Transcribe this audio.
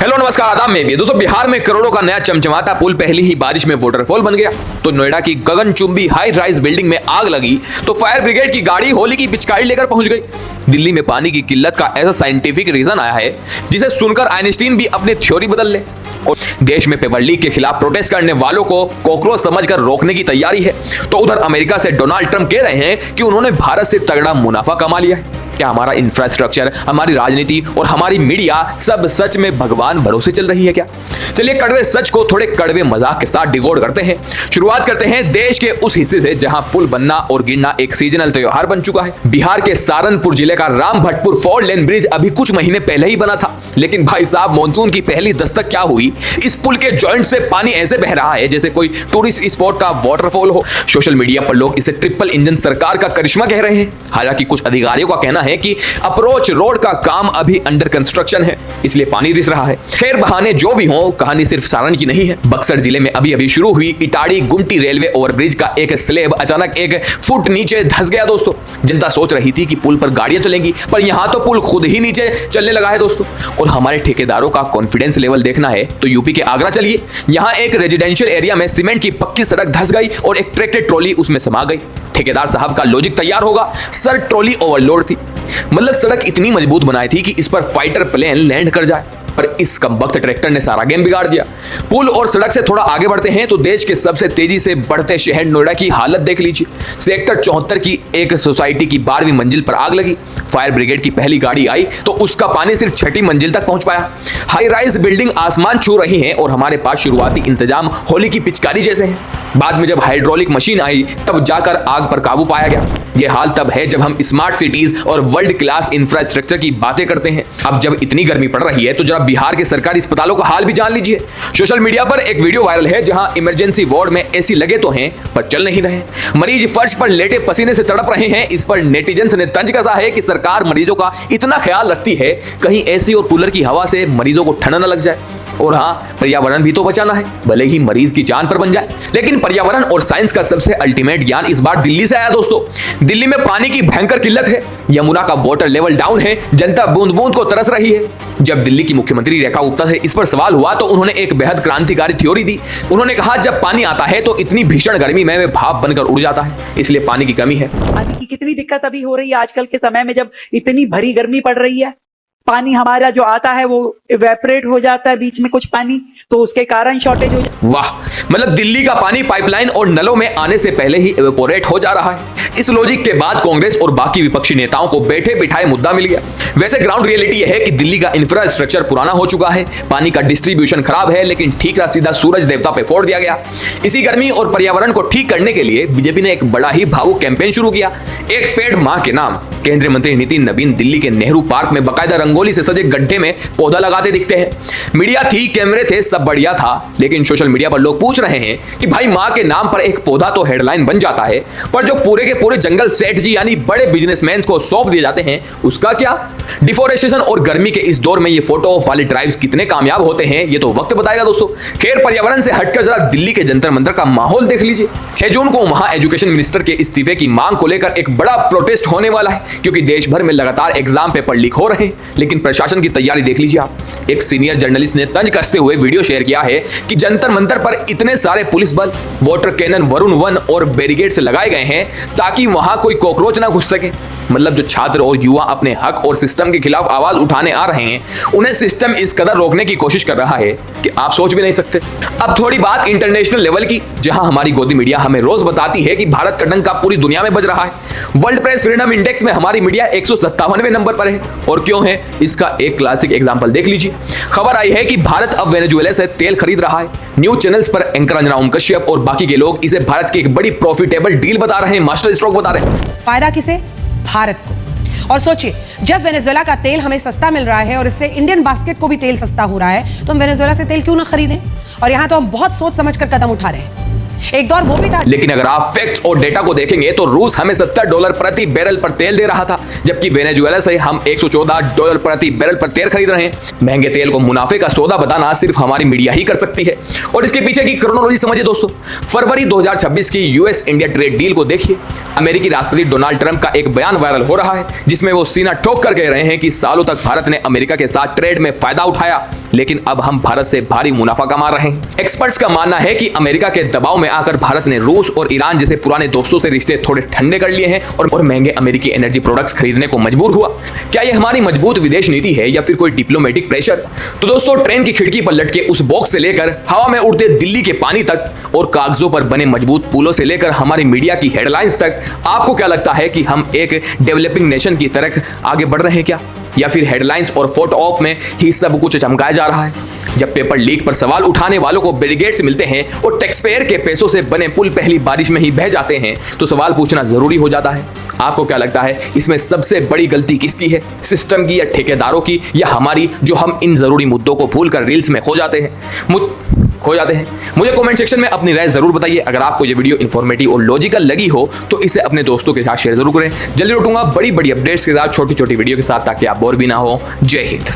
Hello नमस्कार आदाब में भी दोस्तों, बिहार में करोड़ों का नया चमचमाता पुल पहली ही बारिश में वाटरफॉल बन गया। तो नोएडा की गगनचुंबी हाई राइज बिल्डिंग में आग लगी तो फायर ब्रिगेड की गाड़ी होली की पिचकारी लेकर पहुंच गई। दिल्ली में पानी की किल्लत का ऐसा साइंटिफिक रीजन आया है जिसे सुनकर आइंस्टीन भी अपनी थ्योरी बदल ले। और देश में पेपर लीक के खिलाफ प्रोटेस्ट करने वालों को कॉकरोच समझकर रोकने की तैयारी है। तो उधर अमेरिका से डोनाल्ड ट्रंप कह रहे हैं कि उन्होंने भारत से तगड़ा मुनाफा कमा लिया है। क्या हमारा इंफ्रास्ट्रक्चर, हमारी राजनीति और हमारी मीडिया सब सच में भगवान भरोसे चल रही है क्या? चलिए कड़वे सच को थोड़े कड़वे मजाक के साथ डिकोड करते हैं। शुरुआत करते हैं देश के उस हिस्से से जहां पुल बनना और गिरना एक सीजनल त्योहार बन चुका है। बिहार के सारनपुर जिले का रामभटपुर 4 लेन ब्रिज अभी कुछ महीने पहले ही बना था, लेकिन भाई साहब मॉनसून की पहली दस्तक क्या हुई, इस पुल के जॉइंट से पानी ऐसे बह रहा है जैसे कोई टूरिस्ट स्पॉट का वाटरफॉल हो। सोशल मीडिया पर लोग इसे ट्रिपल इंजन सरकार का करिश्मा कह रहे हैं। हालांकि कुछ अधिकारियों का कहना है कि अप्रोच रोड का काम अभी अंडर कंस्ट्रक्शन है, इसलिए पानी रिस रहा है। खैर बहाने जो भी हो, कहानी सिर्फ सारण की नहीं है। बक्सर जिले में अभी अभी शुरू हुई इटाड़ी गुमटी रेलवे ओवरब्रिज का एक स्लैब अचानक 1 फुट नीचे धंस गया दोस्तों। जनता सोच रही थी कि पुल पर गाड़ियां चलेंगी, पर यहां तो पुल खुद ही नीचे चलने लगा है दोस्तों। और हमारे ठेकेदारों का कॉन्फिडेंस लेवल देखना है तो यूपी के आगरा चलिए। यहां एक रेजिडेंशियल एरिया में सीमेंट की पक्की सड़क धंस गई और एक ट्रैक्टर ट्रॉली उसमें समा गई। ठेकेदार साहब का लॉजिक तैयार होगा, सर ट्रॉली ओवरलोड थी। मतलब सड़क इतनी मजबूत बनाई थी कि इस पर फाइटर प्लेन लैंड कर जाए, पर इस कमबख्त ट्रैक्टर ने सारा गेम बिगाड़ दिया। पुल और सड़क से थोड़ा आगे बढ़ते हैं तो देश के सबसे तेजी से बढ़ते शहर नोएडा की हालत देख लीजिए। सेक्टर 74 की एक सोसाइटी की 12वीं मंजिल पर आग लगी। फायर ब्रिगेड की पहली गाड़ी आई तो उसका पानी सिर्फ 6ठी मंजिल तक पहुंच पाया। हाई राइज बिल्डिंग आसमान छू रही है और हमारे पास शुरुआती इंतजाम होली की पिचकारी जैसे हैं। बाद में जब हाइड्रोलिक मशीन आई तब जाकर आग पर काबू पाया गया। यह हाल तब है जब हम स्मार्ट सिटीज और वर्ल्ड क्लास इंफ्रास्ट्रक्चर की बातें करते हैं। अब जब इतनी गर्मी पड़ रही है तो जरा बिहार के सरकारी अस्पतालों का हाल भी जान लीजिए। सोशल मीडिया पर एक वीडियो वायरल है जहां इमरजेंसी वार्ड में एसी लगे तो हैं पर चल नहीं रहे। मरीज फर्श पर लेटे पसीने से तड़प रहे हैं। इस पर नेटिजन्स ने तंज कसा है कि सरकार मरीजों का इतना ख्याल रखती है, कहीं एसी और कूलर की हवा से मरीजों को ठंड न लग जाए। और हाँ, पर्यावरण भी तो बचाना है, भले ही मरीज की जान पर बन जाए। लेकिन पर्यावरण और साइंस का सबसे अल्टीमेट ज्ञान इस बार दिल्ली से आया दोस्तों। दिल्ली में पानी की भयंकर किल्लत है। यमुना का वाटर लेवल डाउन है, जनता बूंद बूंद को तरस रही है। जब दिल्ली की मुख्यमंत्री रेखा गुप्ता से इस पर सवाल हुआ तो उन्होंने एक बेहद क्रांतिकारी थ्योरी दी। उन्होंने कहा जब पानी आता है तो इतनी भीषण गर्मी में भाप बनकर उड़ जाता है, इसलिए पानी की कमी है। पानी की कितनी दिक्कत अभी हो रही है आजकल के समय में, जब इतनी भरी गर्मी पड़ रही है। पानी हमारा जो आता है वो इवेपोरेट हो जाता है बीच में कुछ पानी, तो उसके कारण शॉर्टेज हो जाता है। वाह, मतलब दिल्ली का पानी पाइपलाइन और नलों में आने से पहले ही इवेपोरेट हो जा रहा है। इस लॉजिक के बाद कांग्रेस और बाकी विपक्षी नेताओं को बैठे बिठाए मुद्दा मिल गया। वैसे ग्राउंड रियलिटी यह है कि दिल्ली का इंफ्रास्ट्रक्चर पुराना हो चुका है, पानी का डिस्ट्रीब्यूशन खराब है, लेकिन ठीकरा सीधा सूरज देवता पे फोड़ दिया गया। इसी गर्मी और पर्यावरण को ठीक करने के लिए बीजेपी ने एक बड़ा ही भावुक कैंपेन शुरू किया, एक पेड़ मां के नाम। केंद्रीय मंत्री नितिन नवीन दिल्ली के नेहरू पार्क में बकायदा रंगोली से सजे गड्ढे में पौधा लगाते दिखते हैं। मीडिया थी, कैमरे थे, सब बढ़िया था, लेकिन सोशल मीडिया पर लोग पूछ रहे हैं कि भाई मां के नाम पर एक पौधा तो हेडलाइन बन जाता है, पर जो पूरे के पूरे जंगल सेठ जी यानी बड़े बिजनेसमैन को सौंप दिए जाते हैं उसका क्या? डिफोरेस्टेशन और गर्मी के इस दौर में ये फोटो ऑफ वाले ड्राइव्स कितने कामयाब होते हैं ये तो वक्त बताएगा दोस्तों। खैर पर्यावरण से हटकर जरा दिल्ली के जंतर मंतर का माहौल देख लीजिए। 6 जून को वहां एजुकेशन मिनिस्टर के इस्तीफे की मांग को लेकर एक बड़ा प्रोटेस्ट होने वाला है, क्योंकि देश भर में लगातार एग्जाम पेपर लीक हो रहे हैं। लेकिन प्रशासन की तैयारी देख लीजिए आप। एक सीनियर जर्नलिस्ट ने तंज कसते हुए वीडियो शेयर किया है कि जंतर मंतर पर इतने सारे पुलिस बल, वाटर कैनन, वरुण वन और बैरिकेड से लगाए गए हैं ताकि वहां कोई कॉकरोच ना घुस सके। मतलब जो छात्र और युवा अपने हक और सिस्टम के खिलाफ आवाज उठाने आ रहे हैं, उन्हें सिस्टम इस कदर रोकने की कोशिश कर रहा है कि आप सोच भी नहीं सकते। अब थोड़ी बात इंटरनेशनल लेवल की, जहां हमारी गोदी मीडिया हमें रोज बताती है कि भारत का डंका पूरी दुनिया में बज रहा है। वर्ल्ड प्रेस फ्रीडम इंडेक्स में हमारी मीडिया 157वें नंबर पर है। और क्यों है, इसका एक क्लासिक एग्जांपल देख लीजिए। खबर आई है कि भारत अब वेनेजुएला से तेल खरीद रहा है। न्यूज चैनल्स पर एंकर अंजना ओम कश्यप और बाकी के लोग इसे भारत की एक बड़ी प्रॉफिटेबल डील बता रहे हैं, मास्टर स्ट्रोक बता रहे हैं। फायदा किसे? भारत को। और सोचिए, जब वेनेजुएला का तेल हमें सस्ता मिल रहा है और इससे इंडियन बास्केट को भी तेल सस्ता हो रहा है, तो हम वेनेजुएला से तेल क्यों ना खरीदें? और यहां तो हम बहुत सोच समझकर कदम उठा रहे हैं। एक दौर वो भी था। लेकिन अगर आप फैक्ट्स और डेटा को देखेंगे तो रूस हमें $70 प्रति बैरल पर तेल दे रहा था, जबकि वेनेजुएला से हम $114 प्रति बैरल पर तेल खरीद रहे हैं। महंगे तेल को मुनाफे का सौदा बताना सिर्फ हमारी मीडिया ही कर सकती है। और इसके पीछे की क्रोनोलॉजी समझिए दोस्तों। फरवरी 2026 की यूएस इंडिया ट्रेड डील को देखिए। अमेरिकी राष्ट्रपति डोनाल्ड ट्रंप का एक बयान वायरल हो रहा है, जिसमें वो सीना ठोक कर कह रहे हैं कि सालों तक भारत ने अमेरिका के साथ ट्रेड में फायदा उठाया, लेकिन अब हम भारत से भारी मुनाफा कमा रहे हैं। एक्सपर्ट्स का मानना है कि अमेरिका के दबाव में आकर भारत ने रूस और ईरान जैसे पुराने दोस्तों से रिश्ते थोड़े ठंडे कर लिए हैं और महंगे अमेरिकी एनर्जी प्रोडक्ट्स खरीदने को मजबूर हुआ। क्या यह हमारी मजबूत विदेश नीति है या फिर कोई डिप्लोमेटिक प्रेशर? तो दोस्तों, ट्रेन की खिड़की पर लटके उस बॉक्स से लेकर हवा में उड़ते दिल्ली के पानी तक और कागजों पर बने मजबूत पुलों से लेकर हमारी मीडिया की हेडलाइंस तक, आपको क्या लगता है कि हम एक डेवलपिंग नेशन की तरफ आगे बढ़ रहे हैं क्या, या फिर हेडलाइंस और फोटो ऑप में ही सब कुछ चमकाया जा रहा है? जब पेपर लीक पर सवाल उठाने वालों को बैरिकेड्स मिलते हैं और टैक्सपेयर के पैसों से बने पुल पहली बारिश में ही बह जाते हैं, तो सवाल पूछना जरूरी हो जाता है। आपको क्या लगता है, इसमें सबसे बड़ी गलती किसकी है? सिस्टम की या ठेकेदारों की, या हमारी, जो हम इन जरूरी मुद्दों को भूलकर रील्स में खो जाते हैं? मुझे कमेंट सेक्शन में अपनी राय जरूर बताइए। अगर आपको ये वीडियो इन्फॉर्मेटिव और लॉजिकल लगी हो तो इसे अपने दोस्तों के साथ शेयर जरूर करें। जल्दी लौटूंगा बड़ी बड़ी अपडेट्स के साथ, छोटी छोटी वीडियो के साथ, ताकि आप बोर भी ना हो। जय हिंद।